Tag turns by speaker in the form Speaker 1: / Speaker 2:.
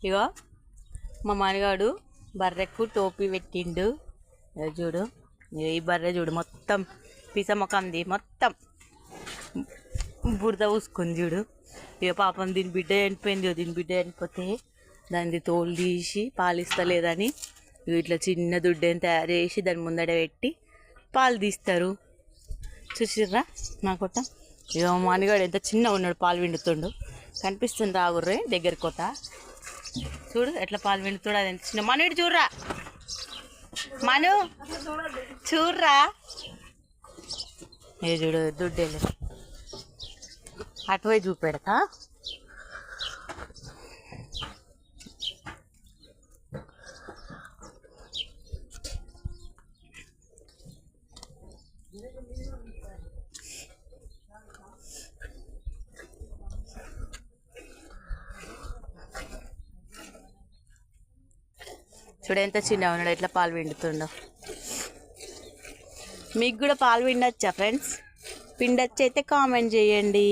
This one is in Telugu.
Speaker 1: ఇగో మా మనగాడు బర్రెకు టోపీ పెట్టిండు. చూడు ఈ బర్రె చూడు మొత్తం పిస మొకంది, మొత్తం బురద పూసుకుంది చూడు. ఇక పాపం దీని బిడ్డ చనిపోయింది. దీని బిడ్డ చనిపోతే దాన్ని తోలు తీసి పాలిస్తలేదని ఇట్లా చిన్న దుడ్డని తయారు చేసి దాని ముందడ పెట్టి పాలు తీస్తారు. చూసిర్రా నా కొట్ట. ఇక మనగాడు ఎంత చిన్న ఉన్నాడు, పాలు విండుతుండు. కనిపిస్తుంది రాగుర్రే దగ్గర కొత్త. చూడు ఎట్లా పాలు విండుతాడు, అది ఎంత చిన్న. మను ఇటు చూడరా, మను చూడరా. ఏ చూడు దుడ్డేలు అటువై చూపెడతా. చూడ ఎంత చిన్న ఉన్నాడు, ఎట్లా పాలు పిండుతుండో. మీకు కూడా పాలు పిండొచ్చా ఫ్రెండ్స్? పిండొచ్చి అయితే కామెంట్ చేయండి.